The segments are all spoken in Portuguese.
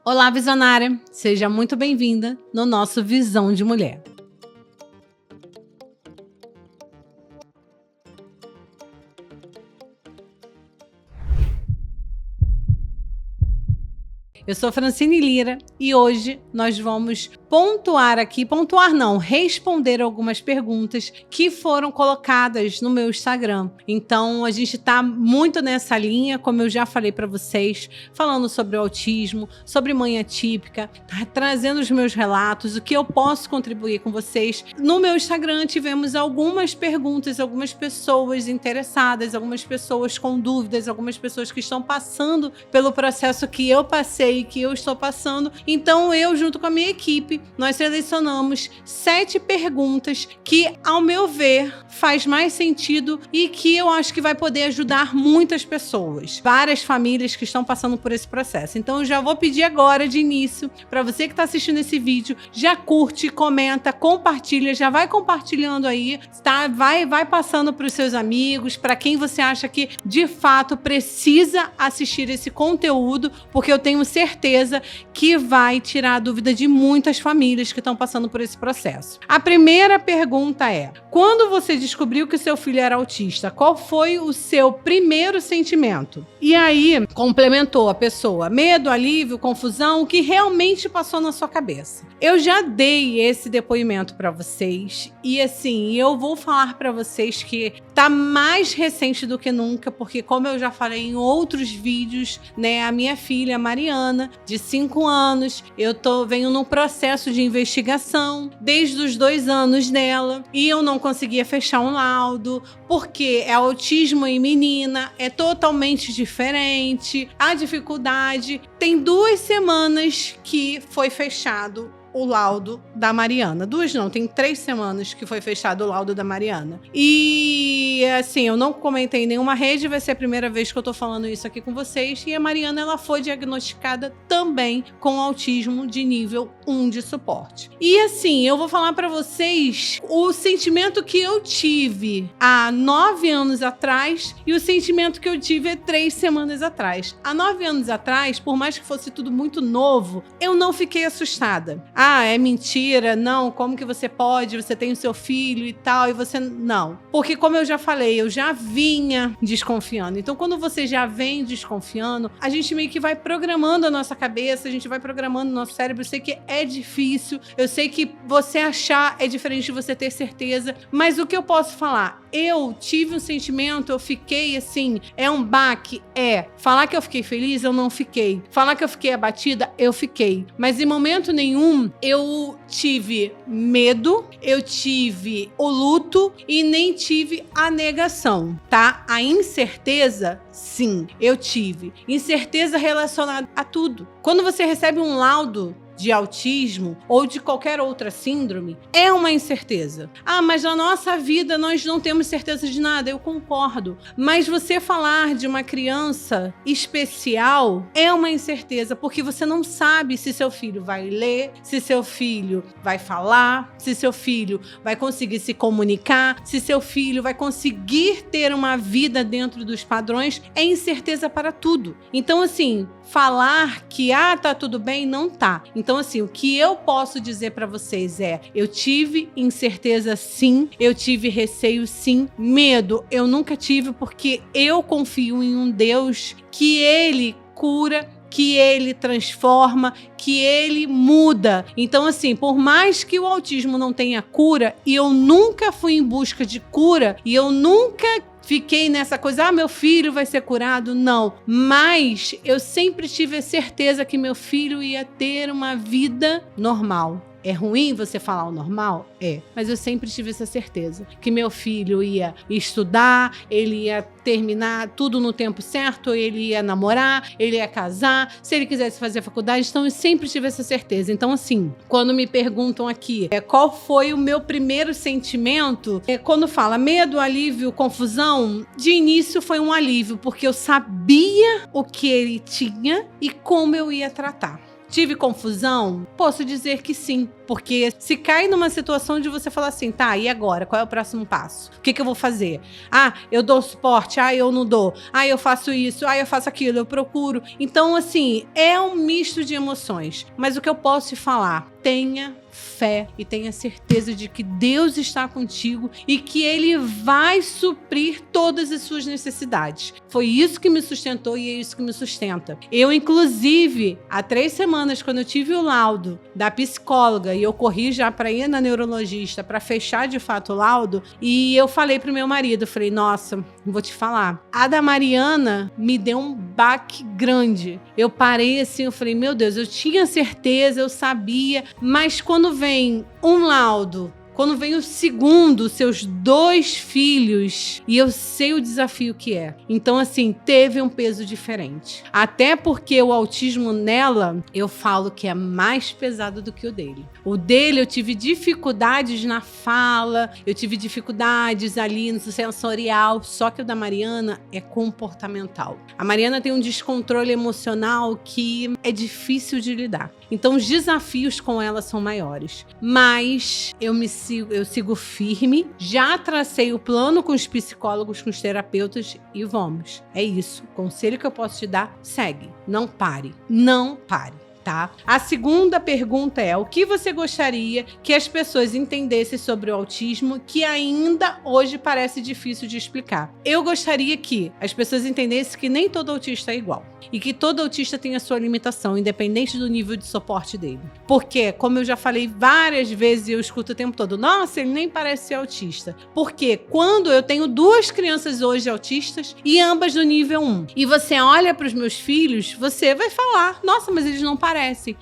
Olá, visionária! Seja muito bem-vinda no nosso Visão de Mulher. Eu sou Francine Lira e hoje nós vamos responder algumas perguntas que foram colocadas no meu Instagram. Então a gente tá muito nessa linha, como eu já falei para vocês, falando sobre o autismo, sobre mãe atípica, trazendo os meus relatos, o que eu posso contribuir com vocês. No meu Instagram tivemos algumas perguntas, algumas pessoas interessadas, algumas pessoas com dúvidas, algumas pessoas que estão passando pelo processo que eu passei, que eu estou passando. Então eu, junto com a minha equipe, nós selecionamos 7 perguntas que, ao meu ver, faz mais sentido e que eu acho que vai poder ajudar muitas pessoas, várias famílias que estão passando por esse processo. Então eu já vou pedir agora de início, para você que está assistindo esse vídeo, já curte, comenta, compartilha, já vai compartilhando aí, tá? Vai passando para os seus amigos, para quem você acha que de fato precisa assistir esse conteúdo, porque eu tenho certeza que vai tirar a dúvida de muitas famílias que estão passando por esse processo. A primeira pergunta é: quando você descobriu que seu filho era autista, qual foi o seu primeiro sentimento? E aí, complementou a pessoa: medo, alívio, confusão, o que realmente passou na sua cabeça? Eu já dei esse depoimento para vocês e assim, eu vou falar para vocês que tá mais recente do que nunca, porque como eu já falei em outros vídeos, né, a minha filha Mariana, de 5 anos, venho num processo de investigação desde os 2 anos dela e eu não conseguia fechar um laudo, porque é autismo em menina, é totalmente diferente, a dificuldade. Tem 2 semanas que foi fechado o laudo da Mariana. 2 não, tem 3 semanas que foi fechado o laudo da Mariana. E assim, eu não comentei em nenhuma rede, vai ser a primeira vez que eu tô falando isso aqui com vocês. E a Mariana, ela foi diagnosticada também com autismo de nível 1 de suporte. E assim, eu vou falar pra vocês o sentimento que eu tive há 9 anos atrás e o sentimento que eu tive há 3 semanas atrás. Há 9 anos atrás, por mais que fosse tudo muito novo, eu não fiquei assustada. Ah, é mentira, não, como que você pode, você tem o seu filho e tal, e você não. Porque como eu já falei, eu já vinha desconfiando. Então quando você já vem desconfiando, a gente meio que vai programando a nossa cabeça, a gente vai programando o nosso cérebro. Eu sei que é difícil, eu sei que você achar é diferente de você ter certeza, mas o que eu posso falar? Eu tive um sentimento, eu fiquei assim, é um baque? É. Falar que eu fiquei feliz, eu não fiquei. Falar que eu fiquei abatida, eu fiquei. Mas em momento nenhum eu tive medo, eu tive o luto e nem tive a negação, tá? A incerteza, sim, eu tive. Incerteza relacionada a tudo. Quando você recebe um laudo de autismo ou de qualquer outra síndrome, é uma incerteza. Ah, mas na nossa vida nós não temos certeza de nada. Eu concordo. Mas você falar de uma criança especial é uma incerteza, porque você não sabe se seu filho vai ler, se seu filho vai falar, se seu filho vai conseguir se comunicar, se seu filho vai conseguir ter uma vida dentro dos padrões. É incerteza para tudo. Então, assim, falar que tá tudo bem, não tá. Então, assim, o que eu posso dizer para vocês é: eu tive incerteza, sim, eu tive receio, sim, medo eu nunca tive, porque eu confio em um Deus que Ele cura, que Ele transforma, que Ele muda. Então, assim, por mais que o autismo não tenha cura, e eu nunca fui em busca de cura, e eu nunca fiquei nessa coisa, meu filho vai ser curado, não. Mas eu sempre tive a certeza que meu filho ia ter uma vida normal. É ruim você falar o normal? É. Mas eu sempre tive essa certeza. Que meu filho ia estudar, ele ia terminar tudo no tempo certo, ele ia namorar, ele ia casar, se ele quisesse fazer faculdade. Então eu sempre tive essa certeza. Então assim, quando me perguntam aqui qual foi o meu primeiro sentimento, quando fala medo, alívio, confusão, de início foi um alívio, porque eu sabia o que ele tinha e como eu ia tratar. Tive confusão? Posso dizer que sim. Porque se cai numa situação de você falar assim, tá, e agora? Qual é o próximo passo? O que eu vou fazer? Ah, eu dou suporte, ah, eu não dou, ah, eu faço isso, ah, eu faço aquilo, eu procuro. Então, assim, é um misto de emoções. Mas o que eu posso te falar? Tenha fé e tenha certeza de que Deus está contigo e que Ele vai suprir todas as suas necessidades. Foi isso que me sustentou e é isso que me sustenta. Eu, inclusive, há 3 semanas, quando eu tive o laudo da psicóloga e eu corri já para ir na neurologista para fechar de fato o laudo, e eu falei pro meu marido, falei, nossa, vou te falar, a da Mariana me deu um baque grande. Eu parei assim, eu falei, meu Deus, eu tinha certeza, eu sabia, mas quando vem um laudo, quando vem o segundo, seus 2 filhos, e eu sei o desafio que é. Então, assim, teve um peso diferente. Até porque o autismo nela, eu falo que é mais pesado do que o dele. O dele, eu tive dificuldades na fala, eu tive dificuldades ali no sensorial, só que o da Mariana é comportamental. A Mariana tem um descontrole emocional que é difícil de lidar. Então, os desafios com ela são maiores. Mas eu sigo firme, já tracei o plano com os psicólogos, com os terapeutas e vamos. É isso. O conselho que eu posso te dar, segue. Não pare. Não pare. Tá? A segunda pergunta é: o que você gostaria que as pessoas entendessem sobre o autismo que ainda hoje parece difícil de explicar? Eu gostaria que as pessoas entendessem que nem todo autista é igual e que todo autista tem a sua limitação, independente do nível de suporte dele. Porque, como eu já falei várias vezes e eu escuto o tempo todo, nossa, ele nem parece ser autista. Porque quando eu tenho 2 crianças hoje autistas e ambas do nível 1, e você olha para os meus filhos, você vai falar, nossa, mas eles não parecem.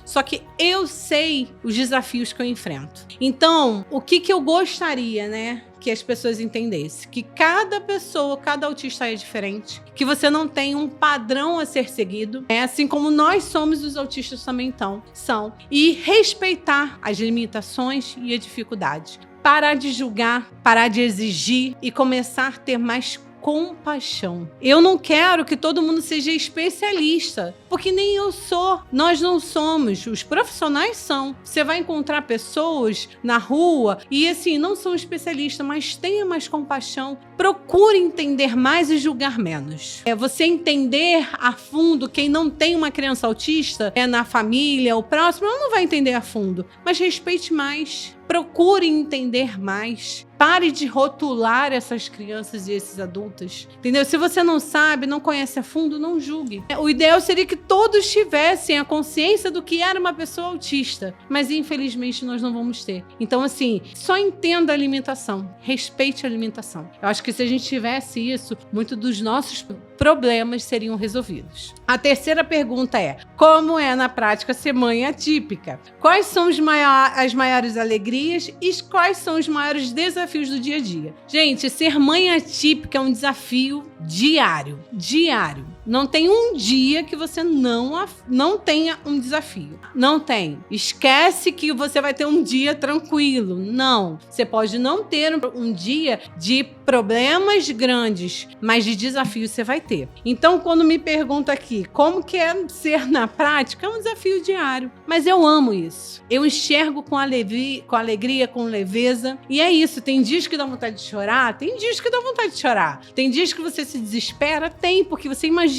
Só que eu sei os desafios que eu enfrento. Então, o que eu gostaria, né? Que as pessoas entendessem que cada pessoa, cada autista é diferente, que você não tem um padrão a ser seguido, assim como nós somos, os autistas também são, e respeitar as limitações e a dificuldade. Parar de julgar, parar de exigir e começar a ter mais compaixão. Eu não quero que todo mundo seja especialista, porque nem eu sou. Nós não somos. Os profissionais são. Você vai encontrar pessoas na rua e, assim, não são especialistas, mas tenha mais compaixão. Procure entender mais e julgar menos. É você entender a fundo. Quem não tem uma criança autista, na família, o próximo, não vai entender a fundo, mas respeite mais. Procure entender mais. Pare de rotular essas crianças e esses adultos. Entendeu? Se você não sabe, não conhece a fundo, não julgue. O ideal seria que todos tivessem a consciência do que era uma pessoa autista. Mas, infelizmente, nós não vamos ter. Então, assim, só entenda a alimentação. Respeite a alimentação. Eu acho que se a gente tivesse isso, muitos dos nossos problemas seriam resolvidos. A terceira pergunta é: como é na prática ser mãe atípica? Quais são as maiores alegrias e quais são os maiores desafios do dia a dia? Gente, ser mãe atípica é um desafio diário. Diário. Não tem um dia que você não tenha um desafio. Não tem. Esquece que você vai ter um dia tranquilo. Não. Você pode não ter um dia de problemas grandes, mas de desafios você vai ter. Então, quando me pergunta aqui como que é ser na prática, é um desafio diário. Mas eu amo isso. Eu enxergo com alegria, com leveza. E é isso. Tem dias que dá vontade de chorar? Tem dias que dá vontade de chorar. Tem dias que você se desespera? Tem, porque você imagina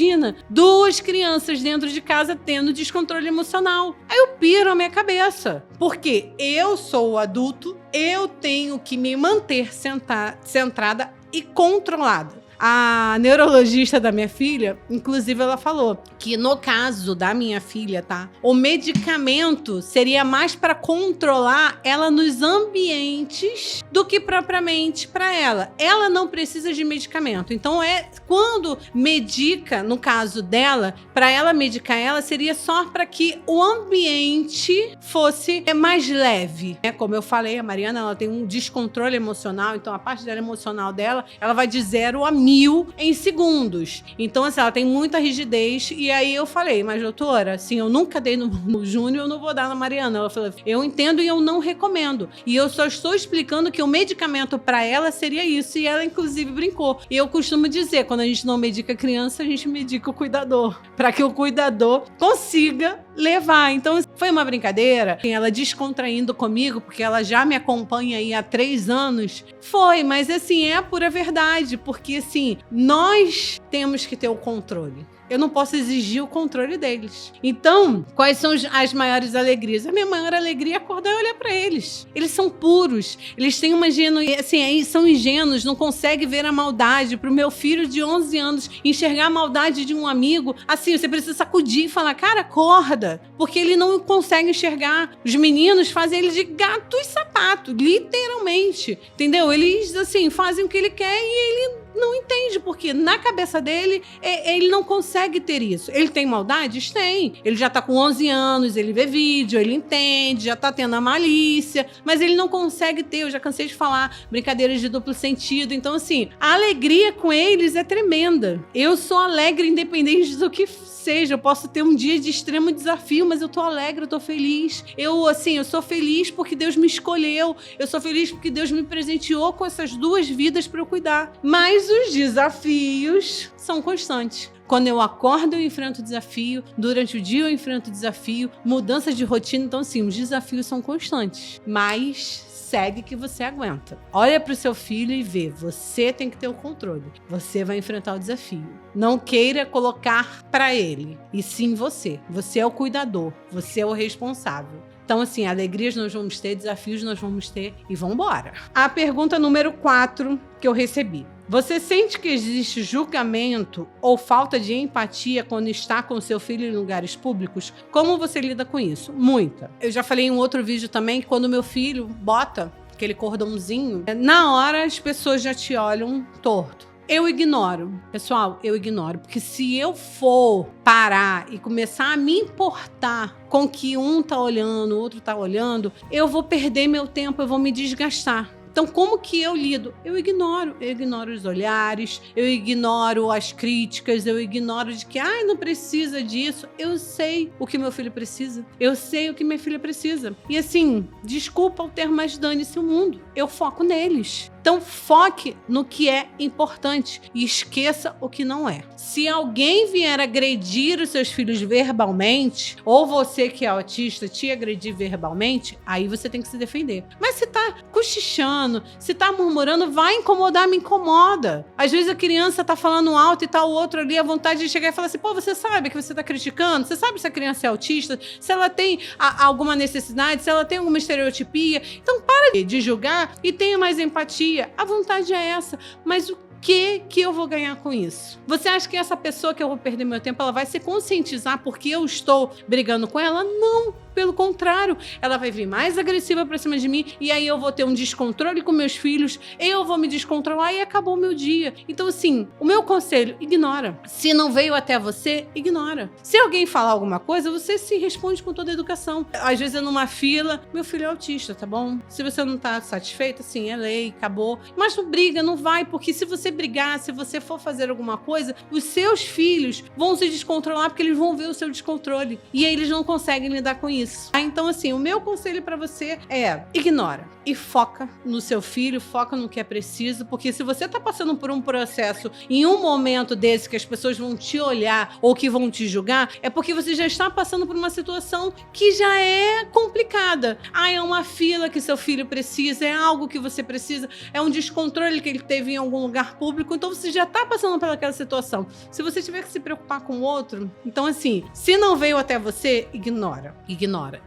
2 crianças dentro de casa tendo descontrole emocional. Aí eu piro a minha cabeça. Porque eu sou o adulto, eu tenho que me manter centrada e controlada. A neurologista da minha filha, inclusive, ela falou que no caso da minha filha, tá? O medicamento seria mais para controlar ela nos ambientes do que propriamente para ela. Ela não precisa de medicamento. Então, quando medica, no caso dela, para ela medicar ela, seria só para que o ambiente fosse mais leve. Como eu falei, a Mariana, ela tem um descontrole emocional, então a parte dela emocional dela, ela vai de 0 a 1000. 1000 em segundos. Então, assim, ela tem muita rigidez. E aí eu falei, mas doutora, assim, eu nunca dei no Júnior, eu não vou dar na Mariana. Ela falou, eu entendo e eu não recomendo. E eu só estou explicando que o medicamento para ela seria isso. E ela, inclusive, brincou. E eu costumo dizer, quando a gente não medica a criança, a gente medica o cuidador. Para que o cuidador consiga levar. Então, foi uma brincadeira. Ela descontraindo comigo, porque ela já me acompanha aí há 3 anos. Foi, mas assim, é a pura verdade. Porque assim, nós temos que ter o controle. Eu não posso exigir o controle deles. Então, quais são as maiores alegrias? A minha maior alegria é acordar e olhar para eles. Eles são puros, eles têm uma genuína, assim, são ingênuos, não conseguem ver a maldade. Para o meu filho de 11 anos enxergar a maldade de um amigo, assim, você precisa sacudir e falar, cara, acorda, porque ele não consegue enxergar. Os meninos fazem ele de gato e sapato, literalmente, entendeu? Eles, assim, fazem o que ele quer e ele não entende, porque na cabeça dele, ele não consegue ter isso. Ele tem maldades? Tem. Ele já tá com 11 anos, ele vê vídeo, ele entende, já tá tendo a malícia, mas ele não consegue ter, eu já cansei de falar, brincadeiras de duplo sentido. Então, assim, a alegria com eles é tremenda. Eu sou alegre independente do que seja. Eu posso ter um dia de extremo desafio, mas eu tô alegre, eu tô feliz. Eu sou feliz porque Deus me escolheu. Eu sou feliz porque Deus me presenteou com essas 2 vidas para eu cuidar. Mas os desafios são constantes. Quando eu acordo, eu enfrento o desafio. Durante o dia, eu enfrento o desafio. Mudanças de rotina. Então, sim, os desafios são constantes. Mas segue que você aguenta. Olha para o seu filho e vê. Você tem que ter o controle. Você vai enfrentar o desafio. Não queira colocar para ele, e sim você. Você é o cuidador. Você é o responsável. Então, assim, alegrias nós vamos ter, desafios nós vamos ter e vambora. A pergunta número 4 que eu recebi. Você sente que existe julgamento ou falta de empatia quando está com seu filho em lugares públicos? Como você lida com isso? Muita. Eu já falei em um outro vídeo também que quando meu filho bota aquele cordãozinho, na hora as pessoas já te olham torto. Eu ignoro. Pessoal, eu ignoro. Porque se eu for parar e começar a me importar com que um tá olhando, o outro tá olhando, eu vou perder meu tempo, eu vou me desgastar. Então, como que eu lido? Eu ignoro os olhares, eu ignoro as críticas, eu ignoro de que, não precisa disso. Eu sei o que meu filho precisa, eu sei o que minha filha precisa. E assim, desculpa o termo, mas dane-se o mundo. Eu foco neles. Então, foque no que é importante e esqueça o que não é. Se alguém vier agredir os seus filhos verbalmente, ou você que é autista te agredir verbalmente, aí você tem que se defender. Mas se tá cochichando, se tá murmurando, vai incomodar, me incomoda. Às vezes a criança tá falando alto e tá o outro ali à vontade de chegar e falar assim, pô, você sabe que você tá criticando? Você sabe se a criança é autista? Se ela tem alguma necessidade? Se ela tem alguma estereotipia? Então, para de julgar e tenha mais empatia. A vontade é essa, mas o que eu vou ganhar com isso? Você acha que essa pessoa que eu vou perder meu tempo, ela vai se conscientizar porque eu estou brigando com ela? Não, pelo contrário, ela vai vir mais agressiva pra cima de mim e aí eu vou ter um descontrole com meus filhos, eu vou me descontrolar e acabou o meu dia. Então, assim, o meu conselho, ignora. Se não veio até você, ignora. Se alguém falar alguma coisa, você se responde com toda a educação. Às vezes, numa fila, meu filho é autista, tá bom? Se você não tá satisfeita, sim, é lei, acabou. Mas não briga, não vai, porque se você brigar, se você for fazer alguma coisa, os seus filhos vão se descontrolar porque eles vão ver o seu descontrole. E aí eles não conseguem lidar com isso. Então, assim, o meu conselho pra você é ignora e foca no seu filho, foca no que é preciso, porque se você tá passando por um processo em um momento desse que as pessoas vão te olhar ou que vão te julgar, é porque você já está passando por uma situação que já é complicada. É uma fila que seu filho precisa, é algo que você precisa, é um descontrole que ele teve em algum lugar público, então você já tá passando pelaquela situação. Se você tiver que se preocupar com o outro, então assim, se não veio até você, ignora.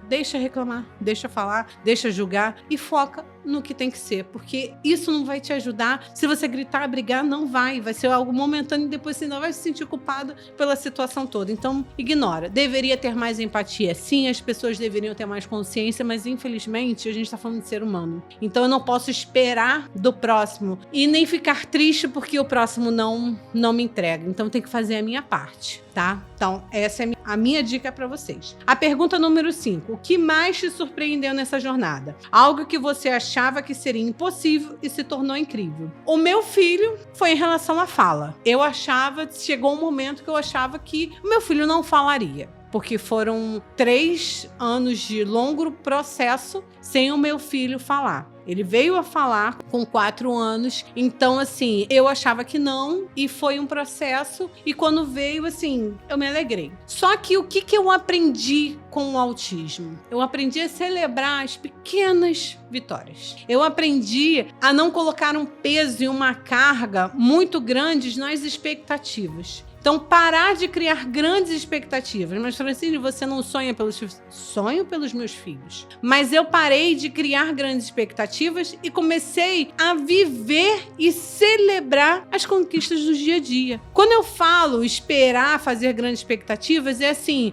Deixa reclamar, deixa falar, deixa julgar e foca no que tem que ser, porque isso não vai te ajudar. Se você gritar, brigar, não vai ser algo momentâneo e depois você ainda vai se sentir culpado pela situação toda. Então, ignora. Deveria ter mais empatia, sim, as pessoas deveriam ter mais consciência, mas infelizmente a gente tá falando de ser humano. Então eu não posso esperar do próximo e nem ficar triste porque o próximo não me entrega. Então tem que fazer a minha parte, tá? Então essa é a minha a minha dica é para vocês. A pergunta número 5. O que mais te surpreendeu nessa jornada? Algo que você achava que seria impossível e se tornou incrível. O meu filho foi em relação à fala. Chegou um momento que eu achava que o meu filho não falaria. Porque foram 3 anos de longo processo sem o meu filho falar. Ele veio a falar com 4 anos, então assim, eu achava que não, e foi um processo, e quando veio, assim, eu me alegrei. Só que o que eu aprendi com o autismo? Eu aprendi a celebrar as pequenas vitórias. Eu aprendi a não colocar um peso e uma carga muito grandes nas expectativas. Então, parar de criar grandes expectativas. Mas, Francine, você não sonha pelos filhos? Sonho pelos meus filhos. Mas eu parei de criar grandes expectativas e comecei a viver e celebrar as conquistas do dia a dia. Quando eu falo esperar fazer grandes expectativas, é assim,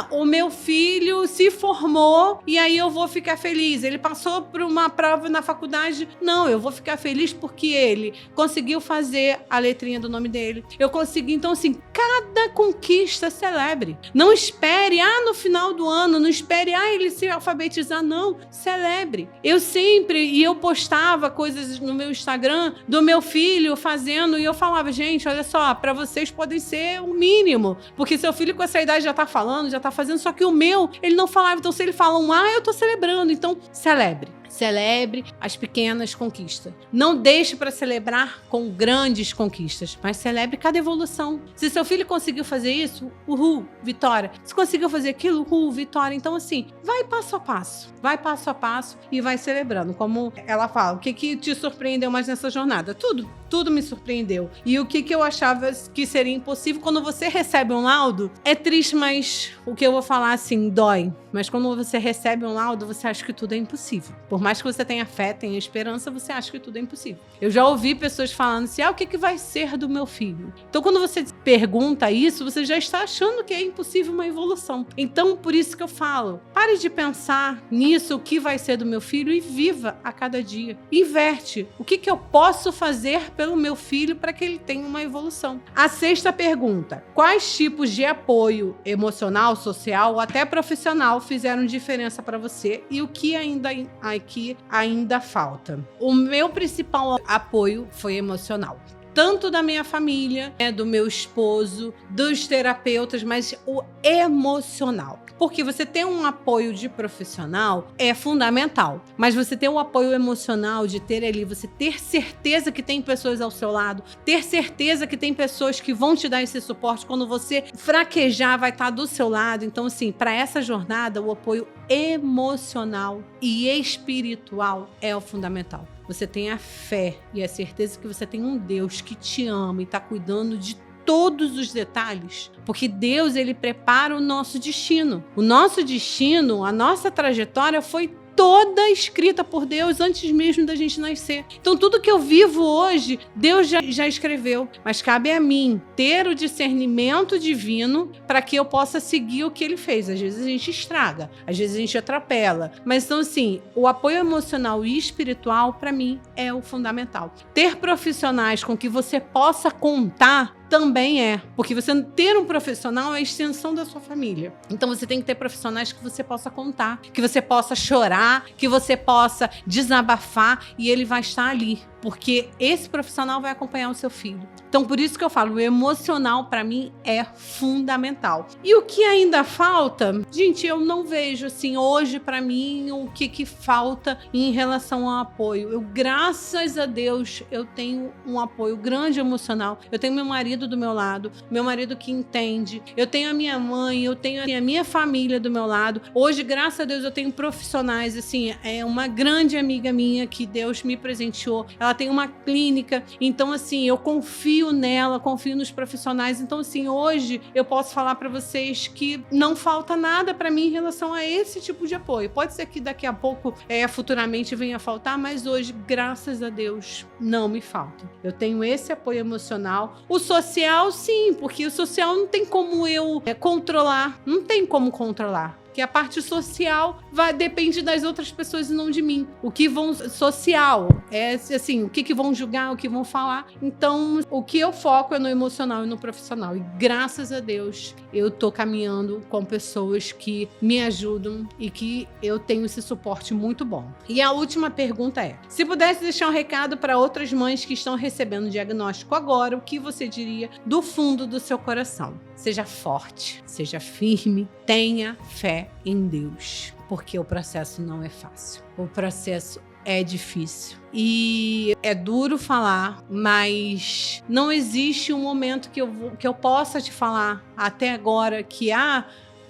o meu filho se formou e aí eu vou ficar feliz. Ele passou por uma prova na faculdade. Não, eu vou ficar feliz porque ele conseguiu fazer a letrinha do nome dele. Eu consegui, então, assim, cada conquista celebre. Não espere, no final do ano, não espere, ele se alfabetizar, não. Celebre. Eu postava coisas no meu Instagram do meu filho fazendo e eu falava, gente, olha só, para vocês podem ser o mínimo, porque seu filho com essa idade já tá falando, já tá fazendo, só que o meu, ele não falava, então se ele fala eu tô celebrando, então celebre. Celebre as pequenas conquistas. Não deixe para celebrar com grandes conquistas, mas celebre cada evolução. Se seu filho conseguiu fazer isso, uhul, vitória. Se conseguiu fazer aquilo, uhul, vitória. Então, assim, vai passo a passo. Vai passo a passo e vai celebrando. Como ela fala, o que te surpreendeu mais nessa jornada? Tudo me surpreendeu. E o que eu achava que seria impossível, quando você recebe um laudo, é triste, mas o que eu vou falar, assim, dói. Mas quando você recebe um laudo, você acha que tudo é impossível. Por mais que você tenha fé, tenha esperança, você acha que tudo é impossível. Eu já ouvi pessoas falando assim, o que vai ser do meu filho? Então, quando você pergunta isso, você já está achando que é impossível uma evolução. Então, por isso que eu falo, pare de pensar nisso, o que vai ser do meu filho, e viva a cada dia. Inverte. O que eu posso fazer pelo meu filho para que ele tenha uma evolução? A 6ª pergunta, quais tipos de apoio emocional, social ou até profissional fizeram diferença para você e o que ainda falta? O meu principal apoio foi emocional. Tanto da minha família, do meu esposo, dos terapeutas, mas o emocional. Porque você ter um apoio de profissional é fundamental, mas você ter um apoio emocional de ter ali, você ter certeza que tem pessoas ao seu lado, ter certeza que tem pessoas que vão te dar esse suporte, quando você fraquejar, vai estar do seu lado. Então, assim, para essa jornada, o apoio emocional e espiritual é o fundamental. Você tem a fé e a certeza que você tem um Deus que te ama e está cuidando de todos os detalhes, porque Deus, ele prepara o nosso destino. O nosso destino, a nossa trajetória foi toda escrita por Deus antes mesmo da gente nascer. Então, tudo que eu vivo hoje, Deus já escreveu. Mas cabe a mim ter o discernimento divino para que eu possa seguir o que ele fez. Às vezes a gente estraga, às vezes a gente atropela. Mas, então, assim, o apoio emocional e espiritual, para mim, é o fundamental. Ter profissionais com que você possa contar também é, porque você ter um profissional é a extensão da sua família. Então você tem que ter profissionais que você possa contar, que você possa chorar, que você possa desabafar e ele vai estar ali, porque esse profissional vai acompanhar o seu filho. Então por isso que eu falo, o emocional para mim é fundamental. E o que ainda falta? Gente, eu não vejo assim hoje para mim o que falta em relação ao apoio. Eu, graças a Deus, eu tenho um apoio grande emocional. Eu tenho meu marido do meu lado, meu marido que entende. Eu tenho a minha mãe, eu tenho a minha família do meu lado. Hoje, graças a Deus, eu tenho profissionais, assim, é uma grande amiga minha que Deus me presenteou. Ela tem uma clínica, então, assim, eu confio nela, confio nos profissionais. Então, assim, hoje eu posso falar para vocês que não falta nada para mim em relação a esse tipo de apoio. Pode ser que daqui a pouco, futuramente venha a faltar, mas hoje, graças a Deus, não me falta. Eu tenho esse apoio emocional. O social, sim, porque o social não tem como eu controlar. Não tem como controlar. Que a parte social depende das outras pessoas e não de mim. O que vão social é assim, o que vão julgar, o que vão falar. Então, o que eu foco é no emocional e no profissional. E graças a Deus, eu tô caminhando com pessoas que me ajudam e que eu tenho esse suporte muito bom. E a última pergunta é: se pudesse deixar um recado para outras mães que estão recebendo diagnóstico agora, o que você diria do fundo do seu coração? Seja forte, seja firme, tenha fé em Deus, porque o processo não é fácil. O processo é difícil e é duro falar, mas não existe um momento que eu possa te falar até agora que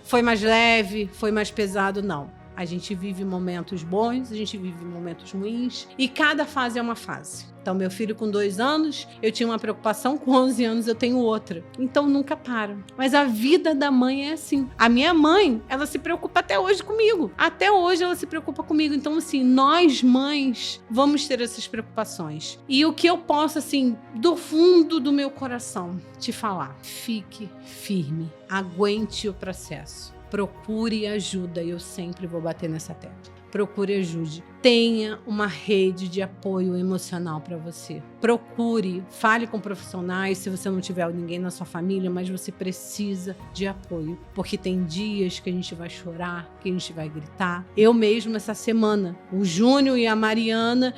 foi mais leve, foi mais pesado, não. A gente vive momentos bons, a gente vive momentos ruins e cada fase é uma fase. Então, meu filho com 2 anos, eu tinha uma preocupação, com 11 anos eu tenho outra. Então, nunca para. Mas a vida da mãe é assim. A minha mãe, ela se preocupa até hoje comigo. Até hoje ela se preocupa comigo. Então, assim, nós mães vamos ter essas preocupações. E o que eu posso, assim, do fundo do meu coração, te falar: fique firme, aguente o processo. Procure ajuda, eu sempre vou bater nessa tecla. Procure ajuda. Tenha uma rede de apoio emocional para você. Procure, fale com profissionais se você não tiver ninguém na sua família, mas você precisa de apoio, porque tem dias que a gente vai chorar, que a gente vai gritar. Eu mesmo essa semana, o Júnior e a Mariana,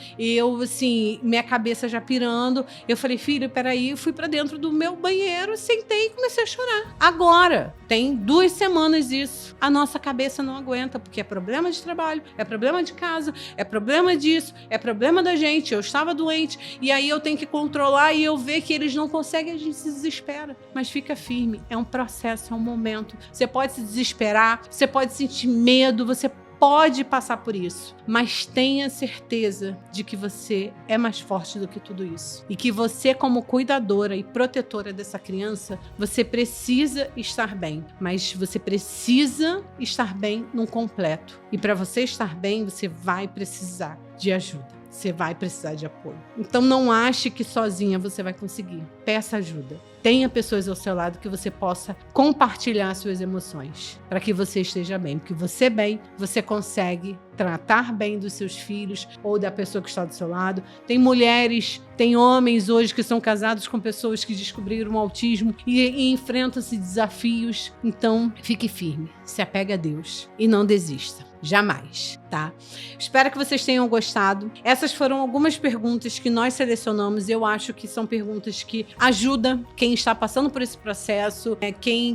assim, minha cabeça já pirando, eu falei: filho, peraí, eu fui para dentro do meu banheiro, sentei e comecei a chorar. Agora, tem 2 semanas isso. A nossa cabeça não aguenta, porque é problema de trabalho, é problema de casa, é problema disso, é problema da gente. Eu estava doente e aí eu tenho que controlar e eu ver que eles não conseguem, a gente se desespera. Mas fica firme, é um processo, é um momento. Você pode se desesperar, você pode sentir medo, você pode passar por isso, mas tenha certeza de que você é mais forte do que tudo isso. E que você, como cuidadora e protetora dessa criança, você precisa estar bem, mas você precisa estar bem num completo. E para você estar bem, você vai precisar de ajuda. Você vai precisar de apoio. Então não ache que sozinha você vai conseguir. Peça ajuda. Tenha pessoas ao seu lado que você possa compartilhar suas emoções, para que você esteja bem. Porque você bem, você consegue tratar bem dos seus filhos ou da pessoa que está do seu lado. Tem mulheres, tem homens hoje que são casados com pessoas que descobriram o autismo e enfrentam-se desafios. Então, fique firme, se apegue a Deus e não desista. Jamais, tá? Espero que vocês tenham gostado. Essas foram algumas perguntas que nós selecionamos. Eu acho que são perguntas que ajudam quem está passando por esse processo,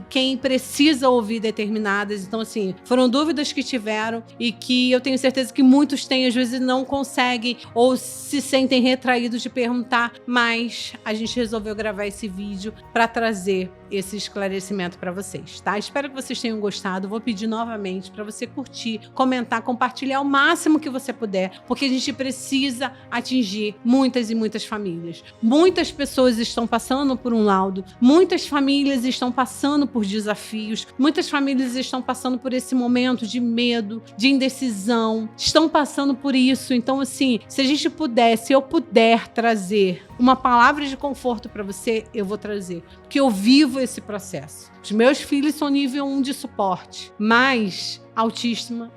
quem precisa ouvir determinadas. Então, assim, foram dúvidas que tiveram e que eu tenho certeza que muitos têm, às vezes não conseguem ou se sentem retraídos de perguntar, mas a gente resolveu gravar esse vídeo para trazer esse esclarecimento para vocês, tá? Espero que vocês tenham gostado. Vou pedir novamente para você curtir, comentar, compartilhar o máximo que você puder, porque a gente precisa atingir muitas e muitas famílias. Muitas pessoas estão passando por um laudo, muitas famílias estão passando por desafios, muitas famílias estão passando por esse momento de medo, de indecisão, estão passando por isso. Então, assim, se a gente puder, se eu puder trazer uma palavra de conforto para você, eu vou trazer, porque eu vivo esse processo. Os meus filhos são nível 1 de suporte, mas autista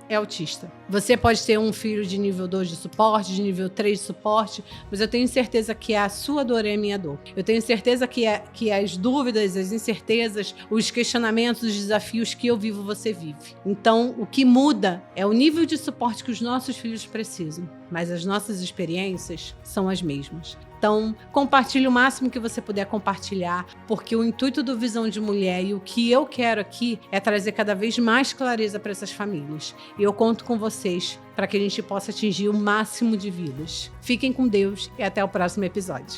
é autista. Você pode ter um filho de nível 2 de suporte, de nível 3 de suporte, mas eu tenho certeza que a sua dor é a minha dor. Eu tenho certeza que as dúvidas, as incertezas, os questionamentos, os desafios que eu vivo, você vive. Então, o que muda é o nível de suporte que os nossos filhos precisam, mas as nossas experiências são as mesmas. Então, compartilhe o máximo que você puder compartilhar, porque o intuito do Visão de Mulher e o que eu quero aqui é trazer cada vez mais clareza para essas famílias. E eu conto com vocês para que a gente possa atingir o máximo de vidas. Fiquem com Deus e até o próximo episódio.